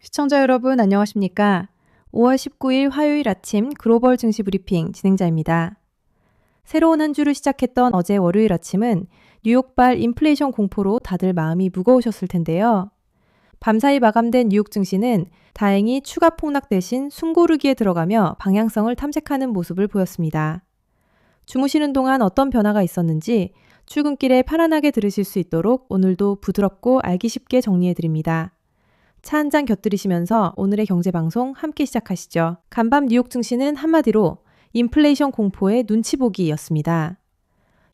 시청자 여러분 안녕하십니까? 5월 19일 화요일 아침 글로벌 증시 브리핑 진행자입니다. 새로운 한 주를 시작했던 어제 월요일 아침은 뉴욕발 인플레이션 공포로 다들 마음이 무거우셨을 텐데요. 밤사이 마감된 뉴욕 증시는 다행히 추가 폭락 대신 숨고르기에 들어가며 방향성을 탐색하는 모습을 보였습니다. 주무시는 동안 어떤 변화가 있었는지 출근길에 편안하게 들으실 수 있도록 오늘도 부드럽고 알기 쉽게 정리해드립니다. 차 한 잔 곁들이시면서 오늘의 경제방송 함께 시작하시죠. 간밤 뉴욕 증시는 한마디로 인플레이션 공포의 눈치보기였습니다.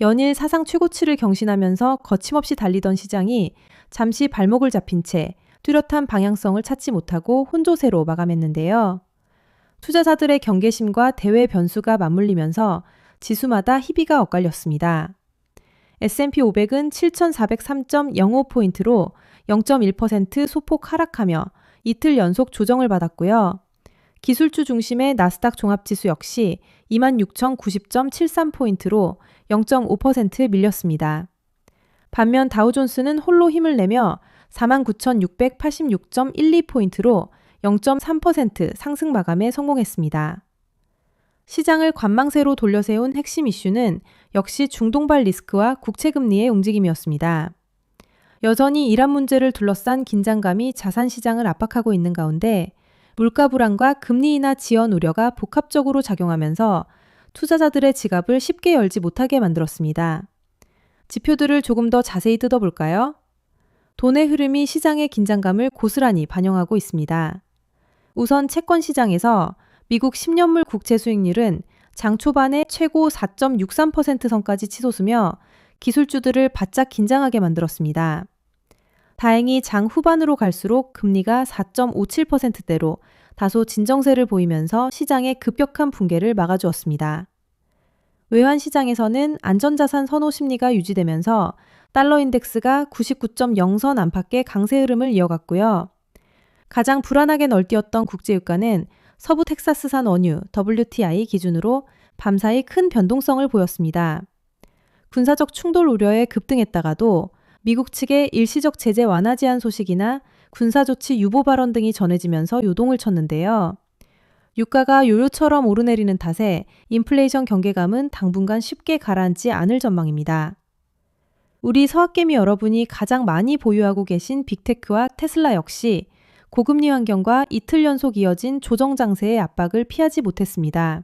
연일 사상 최고치를 경신하면서 거침없이 달리던 시장이 잠시 발목을 잡힌 채 뚜렷한 방향성을 찾지 못하고 혼조세로 마감했는데요. 투자자들의 경계심과 대외 변수가 맞물리면서 지수마다 희비가 엇갈렸습니다. S&P 500은 7,403.05포인트로 0.1% 소폭 하락하며 이틀 연속 조정을 받았고요. 기술주 중심의 나스닥 종합지수 역시 26,090.73포인트로 0.5% 밀렸습니다. 반면 다우존스는 홀로 힘을 내며 49,686.12포인트로 0.3% 상승 마감에 성공했습니다. 시장을 관망세로 돌려세운 핵심 이슈는 역시 중동발 리스크와 국채금리의 움직임이었습니다. 여전히 이란 문제를 둘러싼 긴장감이 자산 시장을 압박하고 있는 가운데 물가 불안과 금리 인하 지연 우려가 복합적으로 작용하면서 투자자들의 지갑을 쉽게 열지 못하게 만들었습니다. 지표들을 조금 더 자세히 뜯어볼까요? 돈의 흐름이 시장의 긴장감을 고스란히 반영하고 있습니다. 우선 채권 시장에서 미국 10년물 국채 수익률은 장 초반에 최고 4.63% 선까지 치솟으며 기술주들을 바짝 긴장하게 만들었습니다. 다행히 장 후반으로 갈수록 금리가 4.57%대로 다소 진정세를 보이면서 시장의 급격한 붕괴를 막아주었습니다. 외환 시장에서는 안전자산 선호 심리가 유지되면서 달러 인덱스가 99.0선 안팎의 강세 흐름을 이어갔고요. 가장 불안하게 널뛰었던 국제유가는 서부 텍사스산 원유 WTI 기준으로 밤사이 큰 변동성을 보였습니다. 군사적 충돌 우려에 급등했다가도 미국 측의 일시적 제재 완화 제한 소식이나 군사조치 유보 발언 등이 전해지면서 요동을 쳤는데요. 유가가 요요처럼 오르내리는 탓에 인플레이션 경계감은 당분간 쉽게 가라앉지 않을 전망입니다. 우리 서학개미 여러분이 가장 많이 보유하고 계신 빅테크와 테슬라 역시 고금리 환경과 이틀 연속 이어진 조정 장세의 압박을 피하지 못했습니다.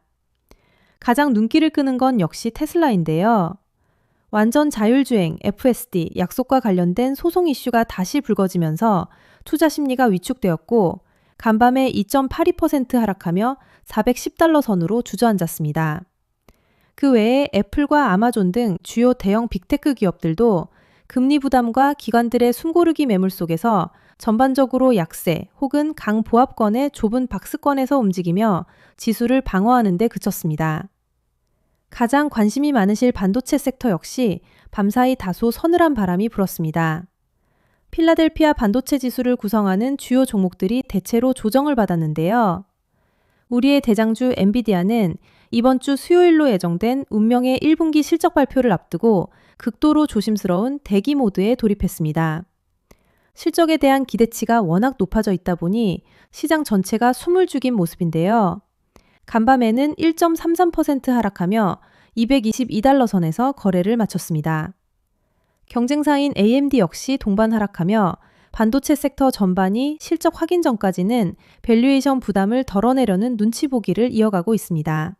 가장 눈길을 끄는 건 역시 테슬라인데요. 완전 자율주행 FSD 약속과 관련된 소송 이슈가 다시 불거지면서 투자 심리가 위축되었고 간밤에 2.82% 하락하며 $410 선으로 주저앉았습니다. 그 외에 애플과 아마존 등 주요 대형 빅테크 기업들도 금리 부담과 기관들의 숨고르기 매물 속에서 전반적으로 약세 혹은 강보합권의 좁은 박스권에서 움직이며 지수를 방어하는 데 그쳤습니다. 가장 관심이 많으실 반도체 섹터 역시 밤사이 다소 서늘한 바람이 불었습니다. 필라델피아 반도체 지수를 구성하는 주요 종목들이 대체로 조정을 받았는데요. 우리의 대장주 엔비디아는 이번 주 수요일로 예정된 운명의 1분기 실적 발표를 앞두고 극도로 조심스러운 대기 모드에 돌입했습니다. 실적에 대한 기대치가 워낙 높아져 있다 보니 시장 전체가 숨을 죽인 모습인데요. 간밤에는 1.33% 하락하며 $222 선에서 거래를 마쳤습니다. 경쟁사인 AMD 역시 동반 하락하며 반도체 섹터 전반이 실적 확인 전까지는 밸류에이션 부담을 덜어내려는 눈치 보기를 이어가고 있습니다.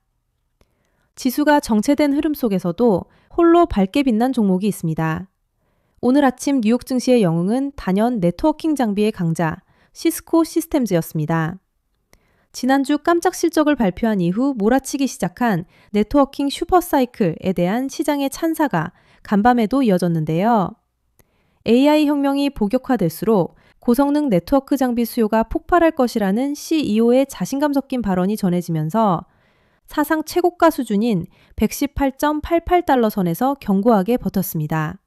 지수가 정체된 흐름 속에서도 홀로 밝게 빛난 종목이 있습니다. 오늘 아침 뉴욕 증시의 영웅은 단연 네트워킹 장비의 강자 시스코 시스템즈였습니다. 지난주 깜짝 실적을 발표한 이후 몰아치기 시작한 네트워킹 슈퍼사이클에 대한 시장의 찬사가 간밤에도 이어졌는데요. AI 혁명이 본격화될수록 고성능 네트워크 장비 수요가 폭발할 것이라는 CEO의 자신감 섞인 발언이 전해지면서 사상 최고가 수준인 $118.88 선에서 견고하게 버텼습니다.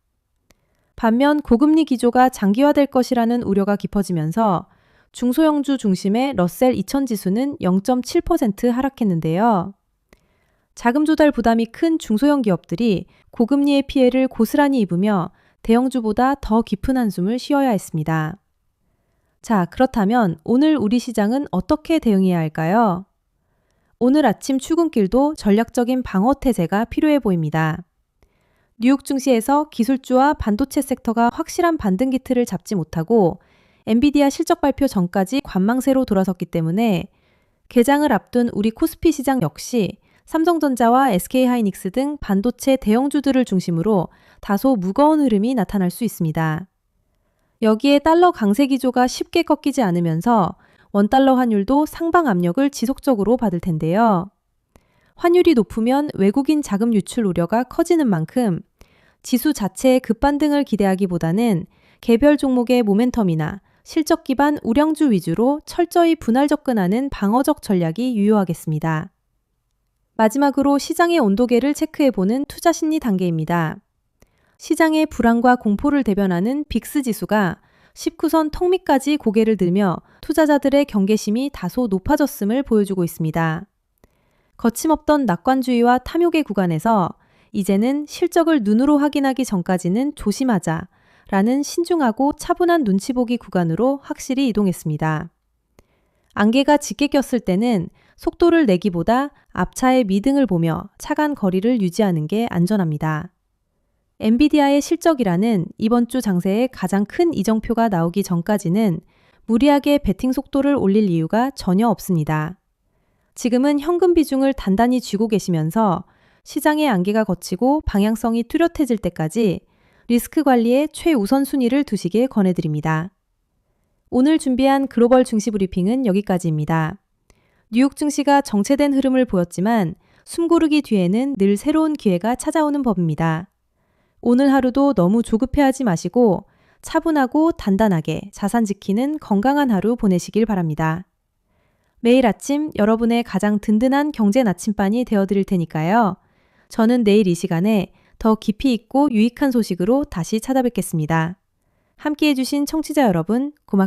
반면 고금리 기조가 장기화될 것이라는 우려가 깊어지면서 중소형주 중심의 러셀 2000 지수는 0.7% 하락했는데요. 자금 조달 부담이 큰 중소형 기업들이 고금리의 피해를 고스란히 입으며 대형주보다 더 깊은 한숨을 쉬어야 했습니다. 자, 그렇다면 오늘 우리 시장은 어떻게 대응해야 할까요? 오늘 아침 출근길도 전략적인 방어 태세가 필요해 보입니다. 뉴욕 증시에서 기술주와 반도체 섹터가 확실한 반등 기틀을 잡지 못하고 엔비디아 실적 발표 전까지 관망세로 돌아섰기 때문에 개장을 앞둔 우리 코스피 시장 역시 삼성전자와 SK하이닉스 등 반도체 대형주들을 중심으로 다소 무거운 흐름이 나타날 수 있습니다. 여기에 달러 강세 기조가 쉽게 꺾이지 않으면서 원달러 환율도 상방 압력을 지속적으로 받을 텐데요. 환율이 높으면 외국인 자금 유출 우려가 커지는 만큼 지수 자체의 급반등을 기대하기보다는 개별 종목의 모멘텀이나 실적 기반 우량주 위주로 철저히 분할 접근하는 방어적 전략이 유효하겠습니다. 마지막으로 시장의 온도계를 체크해보는 투자 심리 단계입니다. 시장의 불안과 공포를 대변하는 빅스 지수가 19선 턱 밑까지 고개를 들며 투자자들의 경계심이 다소 높아졌음을 보여주고 있습니다. 거침없던 낙관주의와 탐욕의 구간에서 이제는 실적을 눈으로 확인하기 전까지는 조심하자 라는 신중하고 차분한 눈치 보기 구간으로 확실히 이동했습니다. 안개가 짙게 꼈을 때는 속도를 내기보다 앞차의 미등을 보며 차간 거리를 유지하는 게 안전합니다. 엔비디아의 실적이라는 이번 주 장세에 가장 큰 이정표가 나오기 전까지는 무리하게 베팅 속도를 올릴 이유가 전혀 없습니다. 지금은 현금 비중을 단단히 쥐고 계시면서 시장의 안개가 걷히고 방향성이 뚜렷해질 때까지 리스크 관리에 최우선순위를 두시길 권해드립니다. 오늘 준비한 글로벌 증시 브리핑은 여기까지입니다. 뉴욕 증시가 정체된 흐름을 보였지만 숨고르기 뒤에는 늘 새로운 기회가 찾아오는 법입니다. 오늘 하루도 너무 조급해하지 마시고 차분하고 단단하게 자산 지키는 건강한 하루 보내시길 바랍니다. 매일 아침 여러분의 가장 든든한 경제 나침반이 되어드릴 테니까요. 저는 내일 이 시간에 더 깊이 있고 유익한 소식으로 다시 찾아뵙겠습니다. 함께해 주신 청취자 여러분 고맙습니다.